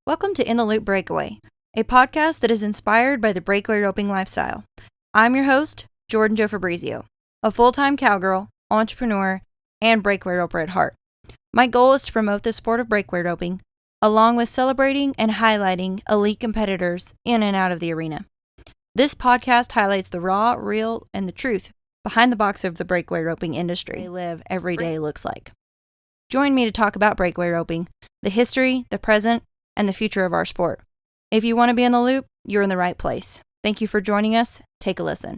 Welcome to In the Loop Breakaway, a podcast that is inspired by the breakaway roping lifestyle. I'm your host, Jordan Joe Fabrizio, a full-time cowgirl, entrepreneur, and breakaway roper at heart. My goal is to promote the sport of breakaway roping, along with celebrating and highlighting elite competitors in and out of the arena. This podcast highlights the raw, real, and the truth behind the box of the breakaway roping industry they live every day looks like. Join me to talk about breakaway roping, the history, the present, and the future of our sport. If you want to be in the loop, you're in the right place. Thank you for joining us. Take a listen.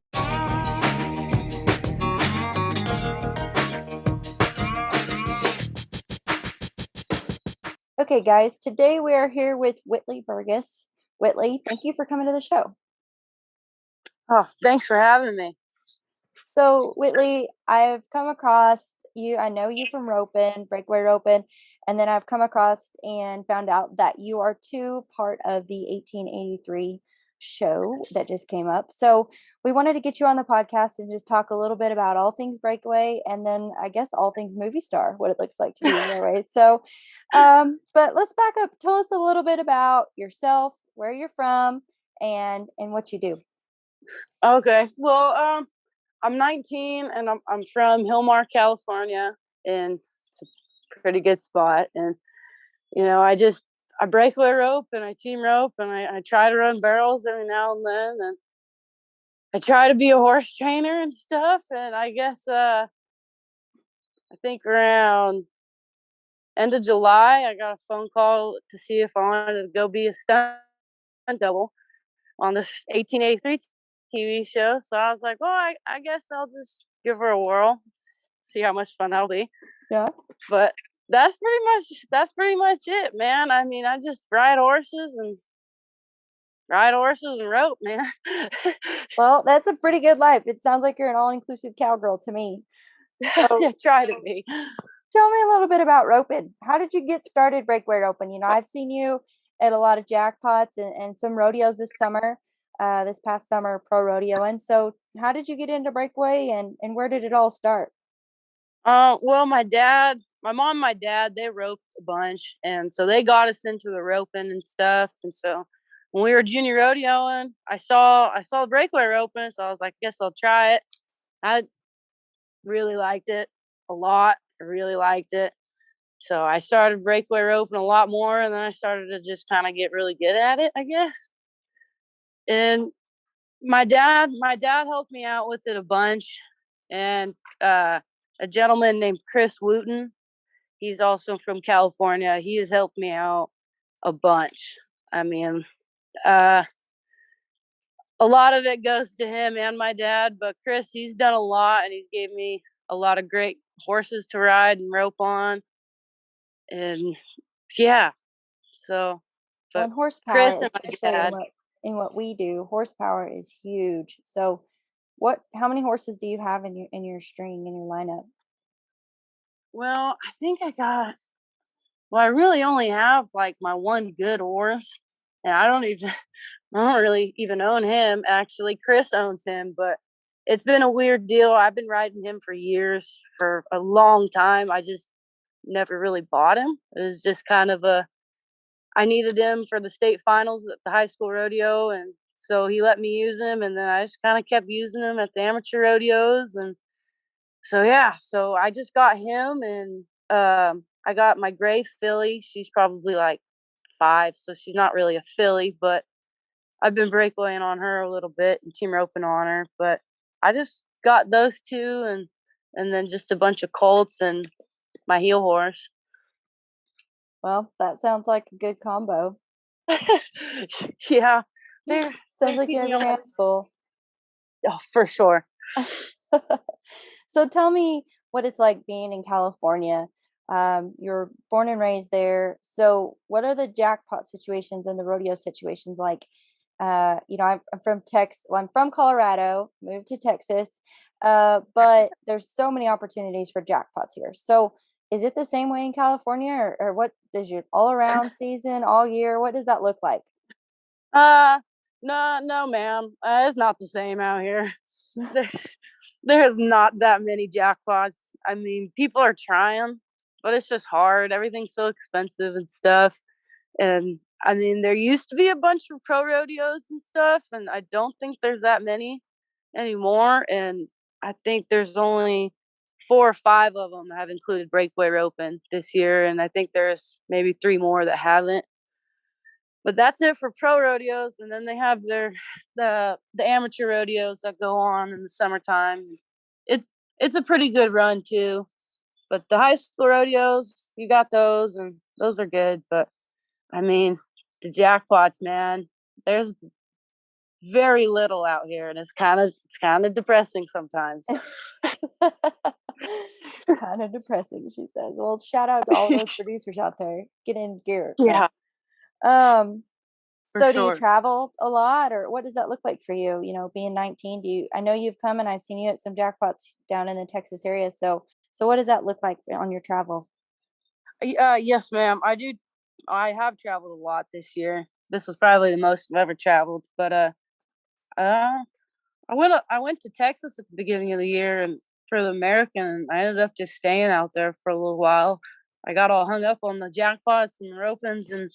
Okay, guys, today we are here with Whitlee Burgess. Whitlee, thank you for coming to the show. Oh, thanks for having me. So, Whitlee, I've come across you. I know you from roping, breakaway roping, and then I've come across and found out that you are part of the 1883 show that just came up. So we wanted to get you on the podcast and just talk a little bit about all things breakaway, and then I guess all things movie star, what it looks like to be that way. So, but let's back up. Tell us a little bit about yourself, where you're from, and what you do. Okay. Well, I'm 19 and I'm from Hillmar, California, and it's a pretty good spot. And I breakaway rope and I team rope and I try to run barrels every now and then, and I try to be a horse trainer and stuff. And I guess I think around end of July I got a phone call to see if I wanted to go be a stunt double on this 1883 TV show. So I was like, well, I guess I'll just give her a whirl, see how much fun that'll be. Yeah. But that's pretty much it, man. I mean, I just ride horses and rope, man. Well, that's a pretty good life. It sounds like you're an all-inclusive cowgirl to me. So, yeah, try to be. Tell me a little bit about roping. How did you get started breakaway roping? You know, I've seen you at a lot of jackpots and some rodeos this past summer, pro rodeo. And so how did you get into breakaway and where did it all start? Well, my mom and my dad, they roped a bunch, and so they got us into the roping and stuff. And so when we were junior rodeoing, I saw the breakaway roping, so I was like, I guess I'll try it. I really liked it a lot. I really liked it. So I started breakaway roping a lot more, and then I started to just kind of get really good at it, I guess. And my dad helped me out with it a bunch, and a gentleman named Chris Wooten, he's also from California. He has helped me out a bunch. I mean, a lot of it goes to him and my dad, but Chris, he's done a lot, and he's gave me a lot of great horses to ride and rope on. And yeah, so but horsepower, Chris and my dad, in what we do, horsepower is huge. So how many horses do you have in your string, in your lineup? Well, I think I really only have like my one good horse, and I don't really even own him. Actually, Chris owns him, but it's been a weird deal. I've been riding him for years, for a long time. I just never really bought him. It was just kind of I needed him for the state finals at the high school rodeo, and so he let me use him, and then I just kind of kept using him at the amateur rodeos. And so yeah, so I just got him, and I got my gray filly. She's probably like 5, so she's not really a filly, but I've been breakawaying on her a little bit and team roping on her. But I just got those 2, and then just a bunch of colts and my heel horse. Well, that sounds like a good combo. Yeah. Sounds like you have your hands full. Oh, for sure. So tell me what it's like being in California. You're born and raised there. So what are the jackpot situations and the rodeo situations like? I'm from Texas. Well, I'm from Colorado, moved to Texas. But there's so many opportunities for jackpots here. So is it the same way in California, or what does your all around season all year? What does that look like? No, ma'am. It's not the same out here. There's not that many jackpots. I mean, people are trying, but it's just hard. Everything's so expensive and stuff. And I mean, there used to be a bunch of pro rodeos and stuff, and I don't think there's that many anymore. And I think there's only 4 or 5 of them have included breakaway roping this year, and I think there's maybe 3 more that haven't. But that's it for pro rodeos, and then they have the amateur rodeos that go on in the summertime. It's a pretty good run too. But the high school rodeos, you got those, and those are good. But I mean, the jackpots, man, there's very little out here, and it's kind of depressing sometimes. It's kind of depressing, she says. Well, shout out to all those producers out there. Get in gear. Yeah. So do sure. you travel a lot, or what does that look like for you? You know, being 19, I know you've come and I've seen you at some jackpots down in the Texas area. So what does that look like on your travel? Yes, ma'am. I do. I have traveled a lot this year. This was probably the most I've ever traveled. But I went to Texas at the beginning of the year, and for the American, and I ended up just staying out there for a little while. I got all hung up on the jackpots and the ropings and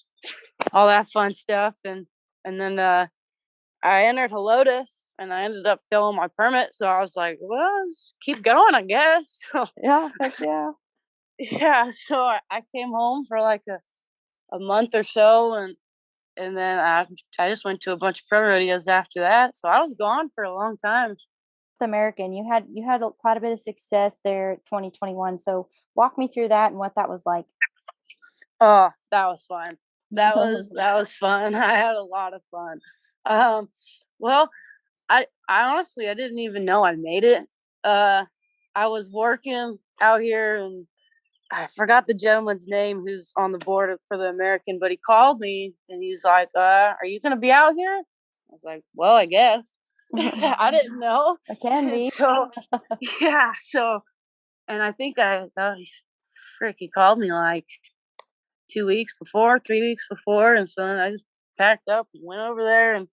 all that fun stuff, and then I entered Helotes, and I ended up filling my permit. So I was like, well, let's keep going, I guess. Yeah, heck yeah. Yeah, so I came home for like a month or so, and then I just went to a bunch of pro rodeos after that. So I was gone for a long time. The American, you had quite a bit of success there 2021. So walk me through that and what that was like. Oh, that was fun. That was fun. I had a lot of fun. Well, I honestly I didn't even know I made it. I was working out here, and I forgot the gentleman's name who's on the board for the American, but he called me and he's like, "Are you gonna be out here?" I was like, "Well, I guess." I didn't know. It can be. So yeah, and I think he called me like 2 weeks before, 3 weeks before, and so then I just packed up and went over there, and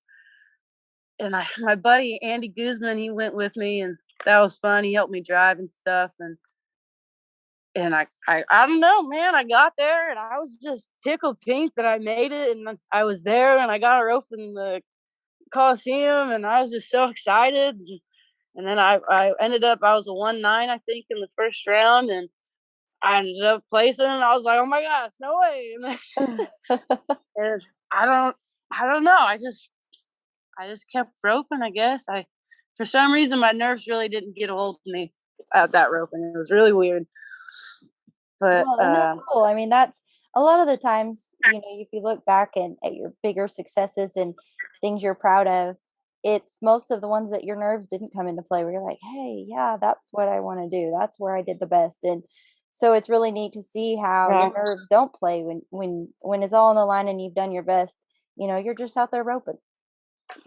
my buddy Andy Guzman, he went with me, and that was fun. He helped me drive and stuff, and I don't know, man. I got there, and I was just tickled pink that I made it, and I was there, and I got a rope in the Coliseum, and I was just so excited. And then I ended up, I was a 1-9, I think, in the first round, and I ended up placing, and I was like, oh my gosh, no way. And I don't know. I just kept roping, I guess. For some reason, my nerves really didn't get a hold of me at that roping. It was really weird. But well, and that's cool. I mean, that's a lot of the times, if you look back at your bigger successes and things you're proud of, it's most of the ones that your nerves didn't come into play, where you're like, hey, yeah, that's what I want to do. That's where I did the best. And so it's really neat to see how your nerves don't play when it's all on the line and you've done your best. You're just out there roping.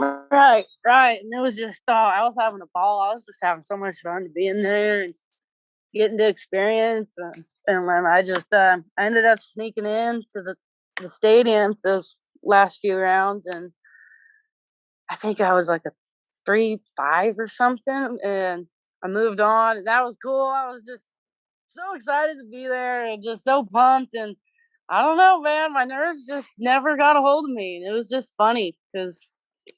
Right. And it was just, I was having a ball. I was just having so much fun to be in there and getting to experience. And then I just, I ended up sneaking in to the stadium those last few rounds. And I think I was like a 3-5 or something. And I moved on, and that was cool. I was just so excited to be there and just so pumped. And I don't know, man, my nerves just never got a hold of me. And it was just funny because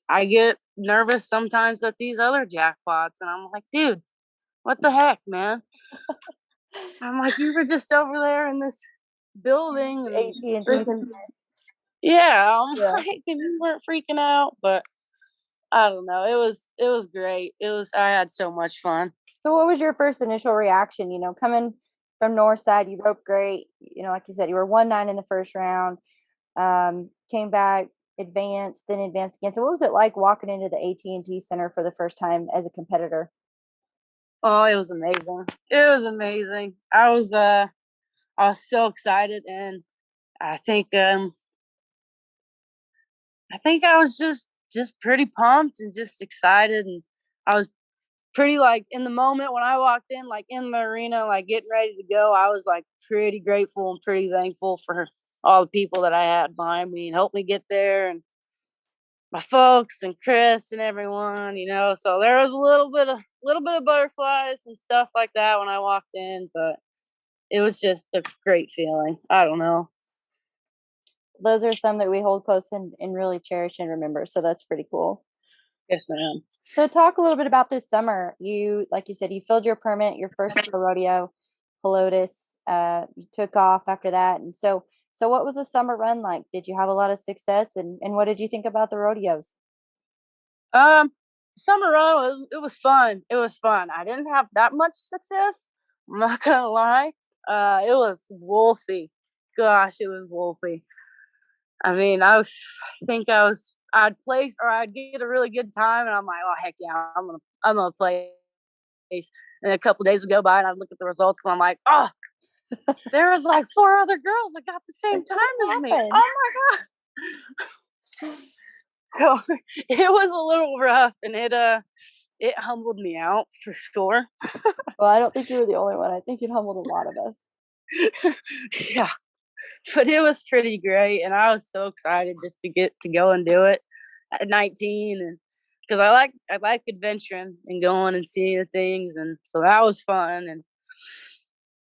I get nervous sometimes at these other jackpots, and I'm like, dude, what the heck, man? I'm like, you were just over there in this building and AT&T. Yeah, like, and you weren't freaking out, but I don't know. It was great. I had so much fun. So what was your first initial reaction? Coming from Northside, you roped great. Like you said, you were 1-9 in the first round. Came back, advanced again. So what was it like walking into the AT&T Center for the first time as a competitor? Oh, it was amazing. It was amazing. I was so excited, and I think I was just pretty pumped and just excited, and I was pretty, like, in the moment when I walked in, like, in the arena, like, getting ready to go, I was, like, pretty grateful and pretty thankful for all the people that I had behind me and helped me get there, and my folks and Chris and everyone, so there was a little bit of butterflies and stuff like that when I walked in, but it was just a great feeling. I don't know. those are some that we hold close and really cherish and remember. So that's pretty cool. Yes, ma'am. So talk a little bit about this summer. You, like you said, you filled your permit, your first ever rodeo, Helotes. You took off after that. And so what was the summer run like? Did you have a lot of success? And what did you think about the rodeos? Um, Summer run was fun. It was fun. I didn't have that much success. I'm not gonna lie. It was wolfy. Gosh, it was wolfy. I mean, I'd place or I'd get a really good time, and I'm like, oh heck yeah, I'm gonna place. And a couple days would go by, and I'd look at the results, and I'm like, oh, there was like 4 other girls that got the same time as me. Oh my god! So it was a little rough, and it humbled me out for sure. Well, I don't think you were the only one. I think it humbled a lot of us. Yeah, but it was pretty great, and I was so excited just to get to go and do it at 19, and because I like adventuring and going and seeing the things, and so that was fun, and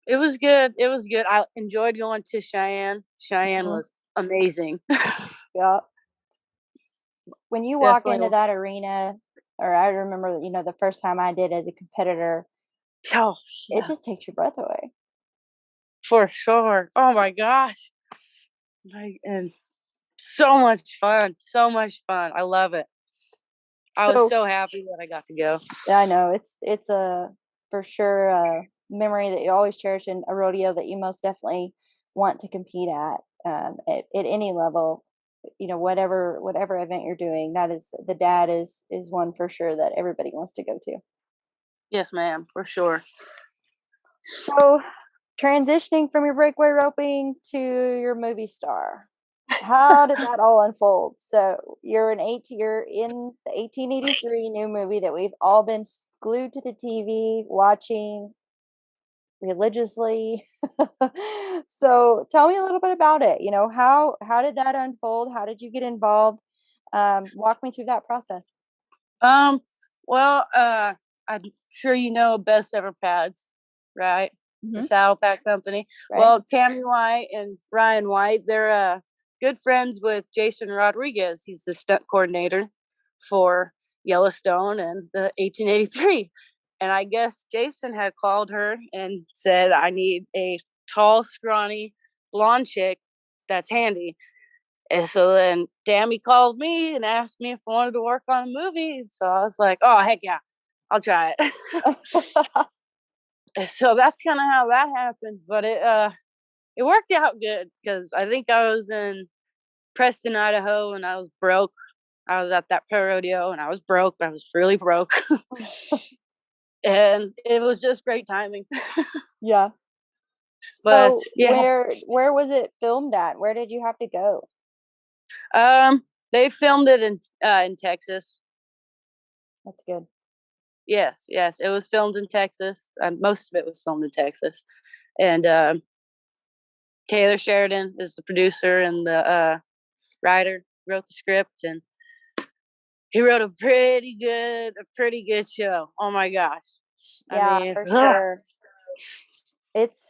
it was good. It was good. I enjoyed going to Cheyenne. Cheyenne was amazing. Yeah. When you walk Definitely. into that arena, or I remember, the first time I did as a competitor, Oh, yeah. it just takes your breath away. For sure. Oh my gosh. And so much fun. So much fun. I love it. I was so happy that I got to go. Yeah, I know. It's a for sure a memory that you always cherish, in a rodeo that you most definitely want to compete at any level. Whatever event you're doing, that is the dad is one for sure that everybody wants to go to. Yes, ma'am, for sure. So, transitioning from your breakaway roping to your movie star, how did that all unfold? So you're in the 1883 new movie that we've all been glued to the TV watching religiously. So tell me a little bit about it. How did that unfold? How did you get involved? Walk me through that process. Well, I'm sure you know Best Ever Pads, right? Mm-hmm. The Saddle Pack Company. Right. Well, Tammy White and Ryan White, they're good friends with Jason Rodriguez. He's the stunt coordinator for Yellowstone and the 1883. And I guess Jason had called her and said, I need a tall, scrawny, blonde chick that's handy. And so then Tammy called me and asked me if I wanted to work on a movie. So I was like, oh, heck yeah, I'll try it. So that's kind of how that happened. But it worked out good because I think I was in Preston, Idaho, and I was broke. I was at that pro rodeo and I was broke. I was really broke. And it was just great timing. Yeah. But so yeah. Where was it filmed at? Where did you have to go? They filmed it in Texas. That's good. Yes, it was filmed in Texas. Most of it was filmed in Texas, and Taylor Sheridan is the producer and the writer. Wrote the script, and he wrote a pretty good show. Oh my gosh! Yeah, for sure. It's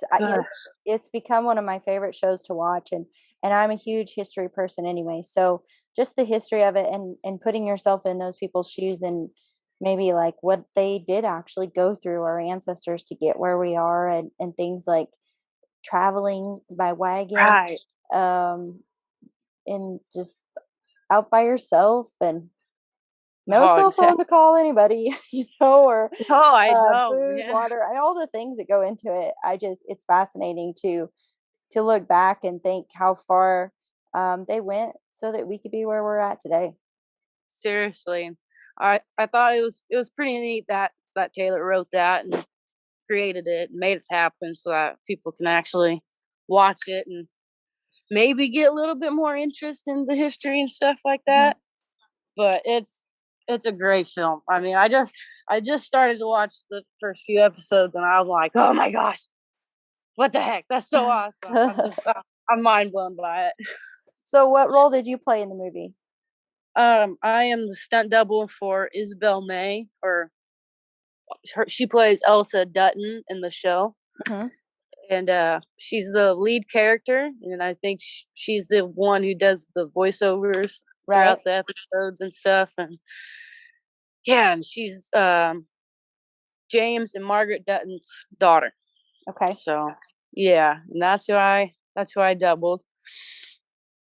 become one of my favorite shows to watch, and I'm a huge history person anyway. So just the history of it, and putting yourself in those people's shoes, and maybe like what they did actually go through, our ancestors, to get where we are, and things like traveling by wagon, right? And just out by yourself, and no cell phone to call anybody, or I know. Food, water, and all the things that go into it. It's fascinating to look back and think how far they went so that we could be where we're at today. Seriously, I thought it was pretty neat that Taylor wrote that and created it and made it happen so that people can actually watch it and maybe get a little bit more interest in the history and stuff like that. But it's a great film. I mean, I just started to watch the first few episodes and I was like, oh my gosh, what the heck? That's so awesome. I'm mind blown by it. So what role did you play in the movie? I am the stunt double for Isabel May, or she plays Elsa Dutton in the show. and she's the lead character, and I think she's the one who does the voiceovers throughout the episodes and stuff. And yeah, and she's James and Margaret Dutton's daughter. Okay. So yeah, and that's who I doubled.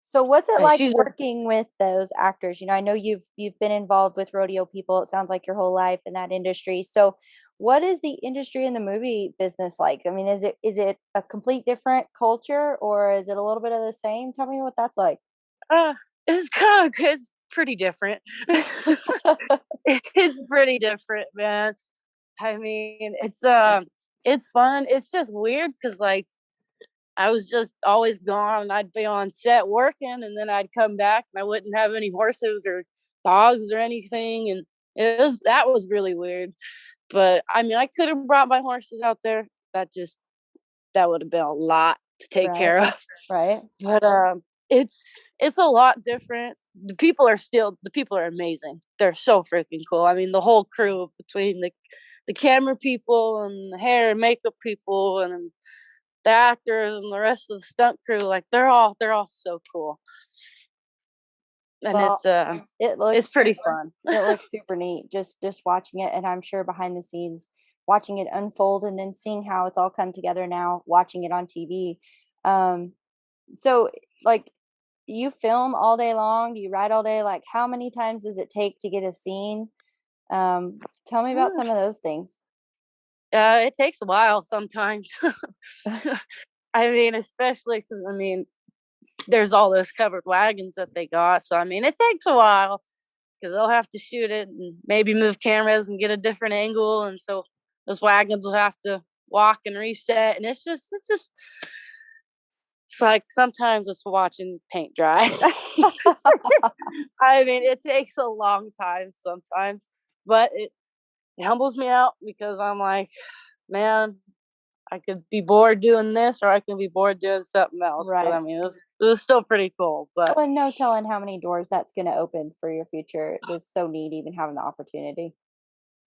So what's it And like working with those actors? You know, I know you've been involved with rodeo people, it sounds like, your whole life in that industry. So what is the industry in the movie business like? I mean, is it a complete different culture, or is it a little bit of the same? Tell me what that's like. It's pretty different. It's pretty different, man. I mean, it's fun. It's just weird because, like, I was just always gone, and I'd be on set working, and then I'd come back and I wouldn't have any horses or dogs or anything, and that was really weird. But I mean, I could have brought my horses out there. That would have been a lot to take care of. Right. But it's a lot different. The people are amazing. They're so freaking cool. I mean, the whole crew, between the camera people and the hair and makeup people and the actors and the rest of the stunt crew, like, they're all so cool. And it's pretty fun. It looks super neat just watching it, and I'm sure behind the scenes watching it unfold and then seeing how it's all come together now, watching it on TV. So, like, you film all day long? Do you ride all day? Like, how many times does it take to get a scene? Tell me about some of those things. It takes a while sometimes. I mean, especially because, I mean, there's all those covered wagons that they got. So, I mean, it takes a while because they'll have to shoot it and maybe move cameras and get a different angle. And so those wagons will have to walk and reset. And it's like sometimes it's watching paint dry. I mean, it takes a long time sometimes, but it humbles me out because I'm like, man, I could be bored doing this, or I could be bored doing something else. Right. But I mean, it was still pretty cool. But well, no telling how many doors that's going to open for your future. It's so neat, even having the opportunity.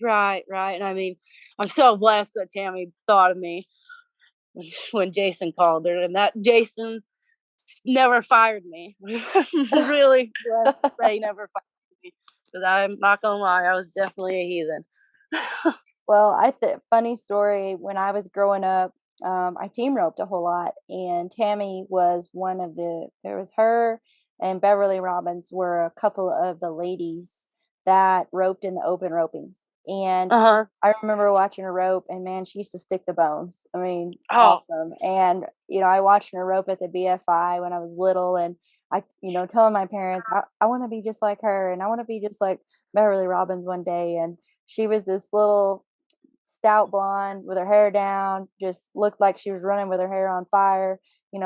right. And I mean, I'm so blessed that Tammy thought of me when Jason called her, and that Jason never fired me. Really blessed that he never fired me, because I'm not gonna lie, I was definitely a heathen. Well, funny story. When I was growing up, I team roped a whole lot, and Tammy was one of there was her and Beverly Robbins were a couple of the ladies that roped in the open ropings. And I remember watching her rope, and man, she used to stick the bones. I mean, awesome. And, you know, I watched her rope at the BFI when I was little, and I, telling my parents, I want to be just like her, and I want to be just like Beverly Robbins one day. And she was this little stout blonde with her hair down, just looked like she was running with her hair on fire,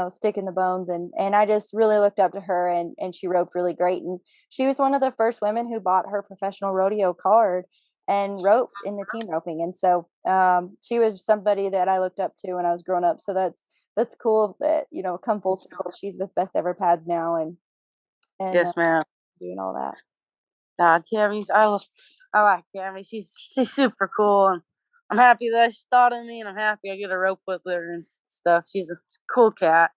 sticking the bones. And I just really looked up to her, and she roped really great. And she was one of the first women who bought her professional rodeo card and roped in the team roping. And so she was somebody that I looked up to when I was growing up. So that's cool that, come full circle. She's with Best Ever Pads now, and yes, ma'am, doing all that. Tammy's, I like Tammy. She's super cool, and I'm happy that she thought of me, and I'm happy I get a rope with her and stuff. She's a cool cat.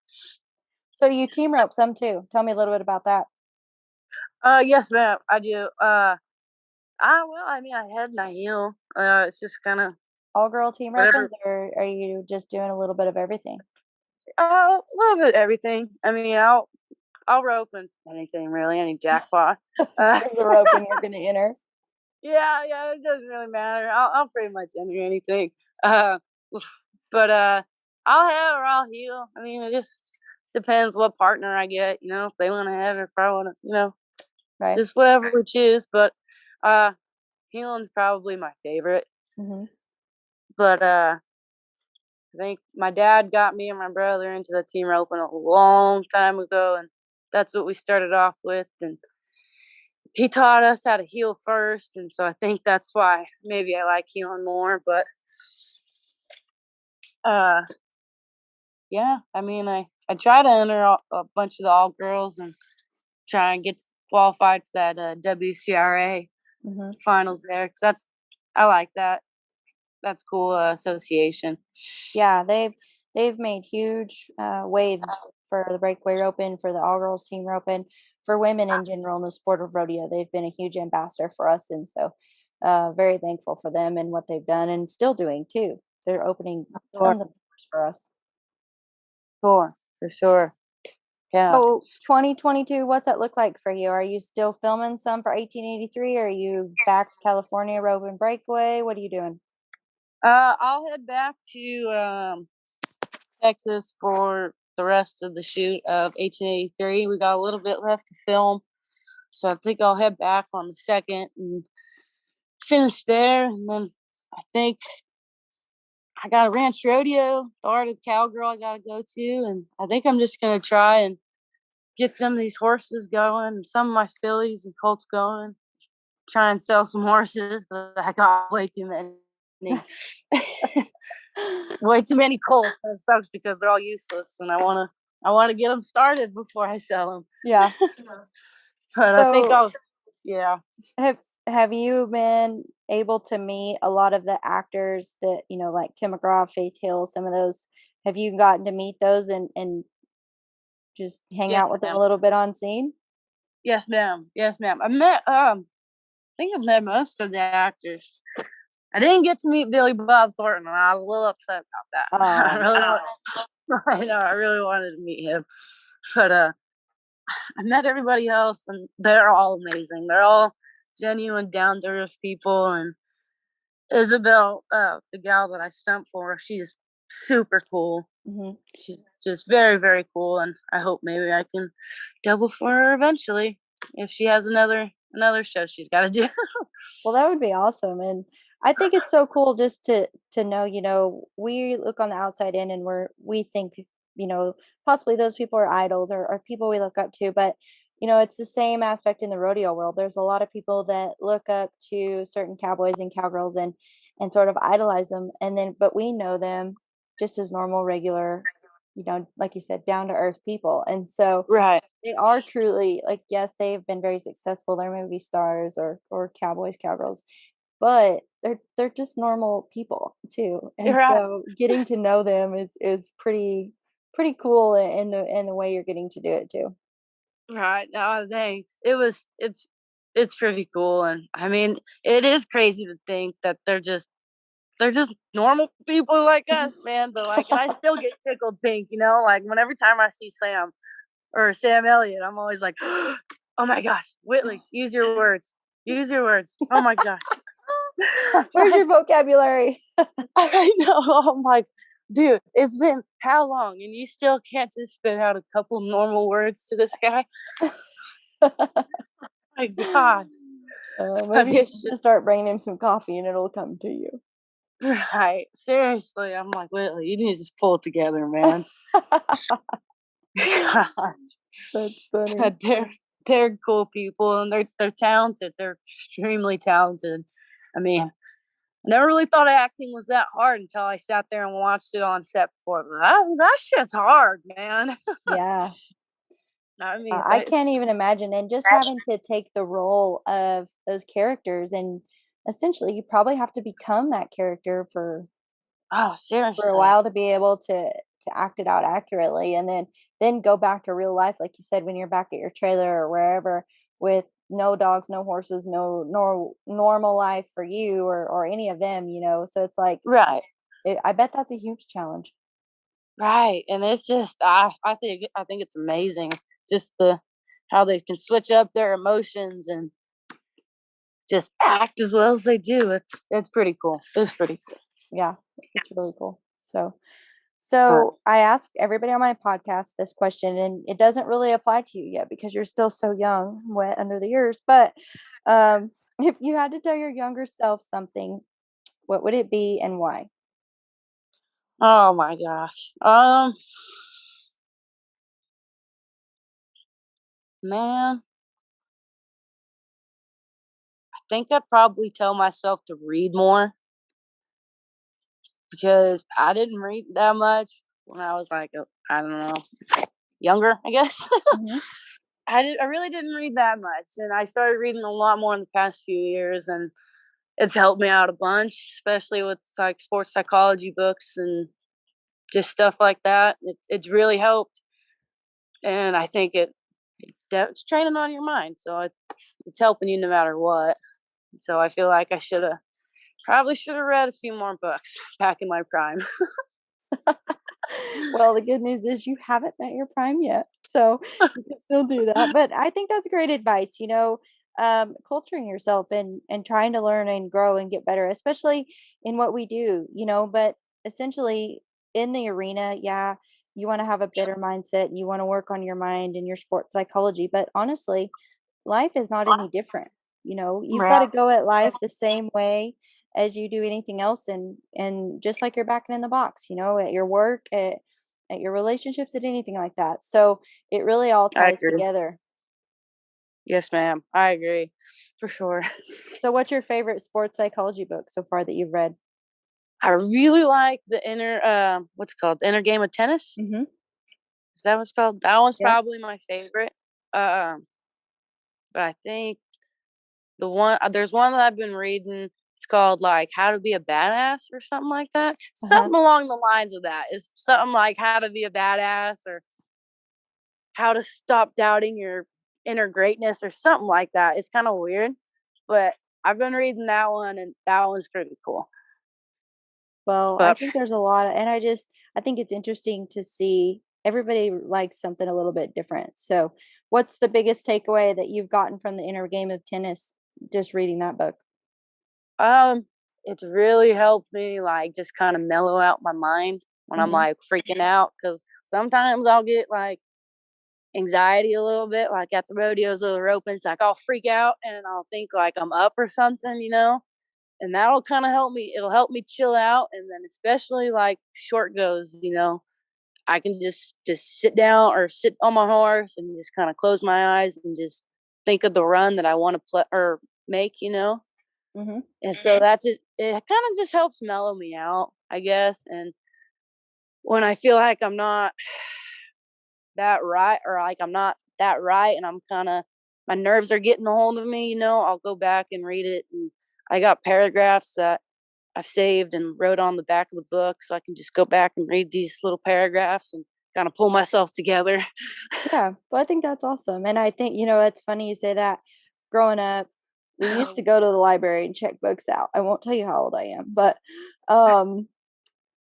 So you team rope some too. Tell me a little bit about that. Yes, ma'am, I do. Well, I mean, I head and I heel. It's just kind of all girl team roping, or are you just doing a little bit of everything? A little bit of everything. I mean, I'll rope in anything, really, any jackpot. The roping you're gonna enter. Yeah, it doesn't really matter. I'll pretty much enter anything. But I'll head or I'll heel. I mean, it just depends what partner I get. If they want to head or if I want to, right, just whatever we choose. But heeling's probably my favorite. Mm-hmm. But I think my dad got me and my brother into the team roping a long time ago, and that's what we started off with. And he taught us how to heel first, and so I think that's why maybe I like heeling more. But yeah, I mean, I try to enter a bunch of the all girls and try and get qualified for that WCRA finals there, because I like that. That's cool association. Yeah, they've they've made huge waves for the breakaway roping, for the all girls team roping, for women in general in the sport of rodeo. They've been a huge ambassador for us, and so very thankful for them and what they've done and still doing too. They're opening For tons of doors for us. sure, for sure. Yeah. So 2022, what's that look like for you? Are you still filming some for 1883? Are you back to California roping breakaway? What are you doing? I'll head back to Texas for the rest of the shoot of 1883. We got a little bit left to film, so I think I'll head back on the 2nd and finish there. And then I think I got a ranch rodeo, the Art of Cowgirl I gotta go to, and I think I'm just gonna try and get some of these horses going, some of my fillies and colts going. Try and sell some horses, but I got way too many. Way too many colts. It sucks because they're all useless, and I wanna get them started before I sell them. Yeah. But I think So yeah. have you been able to meet a lot of the actors that, like Tim McGraw, Faith Hill, some of those? Have you gotten to meet those and just hang Yes, out with them ma'am. a little bit on scene? Yes, ma'am. Yes, ma'am. I think I've met most of the actors. I didn't get to meet Billy Bob Thornton, and I was a little upset about that. I Oh, really I know, I really wanted to meet him. But I met everybody else, and they're all amazing. They're all genuine, down to earth people. And Isabel, the gal that I stunt for, she's super cool. mhm. She's just very, very cool, and I hope maybe I can double for her eventually if she has another show she's got to do. Well, that would be awesome, and I think it's so cool just to know, we look on the outside in and we think, possibly those people are idols or people we look up to, but it's the same aspect in the rodeo world. There's a lot of people that look up to certain cowboys and cowgirls and sort of idolize them, and then but we know them just as normal, regular, like you said, down to earth people, and so Right, they are truly like, yes, they've been very successful. They're movie stars or cowboys, cowgirls, but they're just normal people too. And right, so getting to know them is pretty cool in the way you're getting to do it too. right. No, thanks. It's pretty cool, and I mean, it is crazy to think that they're just normal people like us, man. But like, and I still get tickled pink, like when every time I see Sam or Sam Elliott, I'm always like, oh my gosh, Whitley, use your words, use your words. Oh my gosh. Where's your vocabulary? I know. I'm like, dude, it's been how long, and you still can't just spit out a couple normal words to this guy? My God. Maybe But you it's should just just start bringing him some coffee and it'll come to you. right. Seriously, I'm like, Whitley, you need to just pull it together, man. Gosh. That's funny. But they're cool people, and they're talented. They're extremely talented. I mean, I never really thought acting was that hard until I sat there and watched it on set before. That shit's hard, man. Yeah. I mean, I can't even imagine. And just having to take the role of those characters, and essentially, you probably have to become that character oh, for a seriously. while to be able to act it out accurately, and then go back to real life, like you said, when you're back at your trailer or wherever with no dogs, no horses, no normal life for you or any of them. So it's like Right. I bet that's a huge challenge. Right. And it's just I think it's amazing just how they can switch up their emotions and just act as well as they do. It's pretty cool. It's pretty cool. Yeah, it's really cool. So Uh, So I ask everybody on my podcast this question, and it doesn't really apply to you yet because you're still so young, wet under the ears. But if you had to tell your younger self something, what would it be and why? oh my gosh. Man, I think I'd probably tell myself to read more because I didn't read that much when I was like, I don't know, younger, I guess. Hmm. I really didn't read that much, and I started reading a lot more in the past few years, and it's helped me out a bunch, especially with like sports psychology books and just stuff like that. It's really helped, and I think it's training on your mind, so it's helping you no matter what. So I feel like I probably should have read a few more books back in my prime. Well, the good news is you haven't met your prime yet, so you can still do that. But I think that's great advice, culturing yourself and trying to learn and grow and get better, especially in what we do, but essentially in the arena, yeah, you want to have a better mindset and you want to work on your mind and your sports psychology. But honestly, life is not any different. You've got to Right. go at life the same way as you do anything else, and just like you're backing in the box, at your work, at your relationships, at anything like that. So it really all I ties agree. together. Yes, ma'am. I agree for sure. So what's your favorite sports psychology book so far that you've read? I really like what's it called? The Inner Game of Tennis. Mm-hmm. Is that what it's called? That one's Yeah. probably my favorite. But I think there's one that I've been reading. It's called like How to Be a Badass or something like that. Something along the lines of that. It's something like How to Be a Badass or How to Stop Doubting Your Inner Greatness or something like that. It's kind of weird, but I've been reading that one, and that one's pretty cool. Well, I But think there's a lot, and I think it's interesting to see everybody likes something a little bit different. So, what's the biggest takeaway that you've gotten from the Inner Game of Tennis just reading that book? it's really helped me like just kind of mellow out my mind when I'm Mm-hmm. like freaking out, because sometimes I'll get like anxiety a little bit, like at the rodeos or the roping. It's like I'll freak out and I'll think like I'm up or something, and that'll kind of help me. It'll help me chill out, and then especially like short goes, I can just sit down or sit on my horse and just kind of close my eyes and just think of the run that I want to play or make. Mm-hmm. And so that it kind of just helps mellow me out, I guess. And when I feel like I'm not that right, or like I'm not that right, and my nerves are getting a hold of me, I'll go back and read it. And I got paragraphs that I've saved and wrote on the back of the book, so I can just go back and read these little paragraphs and kind of pull myself together. Yeah, well, I think that's awesome, and I think it's funny you say that. Growing up, we used to go to the library and check books out. I won't tell you how old I am, but um,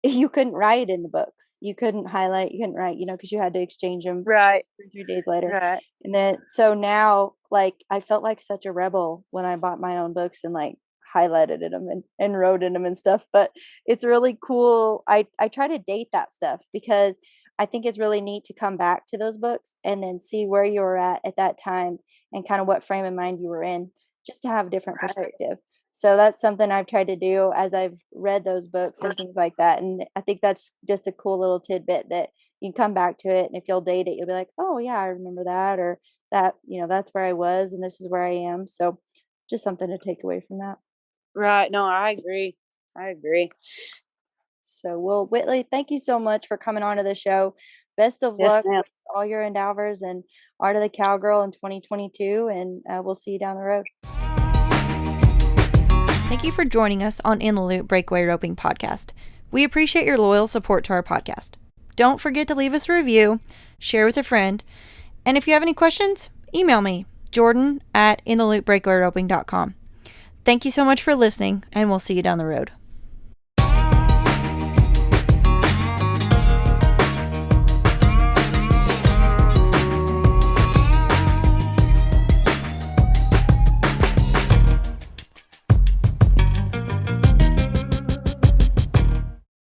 you couldn't write in the books. You couldn't highlight. You couldn't write. Because you had to exchange them Right, 3 days later. right. And then so now, like, I felt like such a rebel when I bought my own books and like highlighted in them and wrote in them and stuff. But it's really cool. I try to date that stuff because I think it's really neat to come back to those books and then see where you were at that time and kind of what frame of mind you were in, just to have a different Right. perspective. So that's something I've tried to do as I've read those books and things like that. And I think that's just a cool little tidbit that you can come back to it. And if you'll date it, you'll be like, oh, yeah, I remember that. Or that, that's where I was and this is where I am. So just something to take away from that. Right. No, I agree. I agree. So, well, Whitley, thank you so much for coming on to the show. Best of Yes, luck ma'am. with all your endeavors and Art of the Cowgirl in 2022. And we'll see you down the road. Thank you for joining us on In the Loop Breakaway Roping Podcast. We appreciate your loyal support to our podcast. Don't forget to leave us a review, share with a friend, and if you have any questions, email me, Jordan@intheloopbreakawayroping.com. Thank you so much for listening, and we'll see you down the road.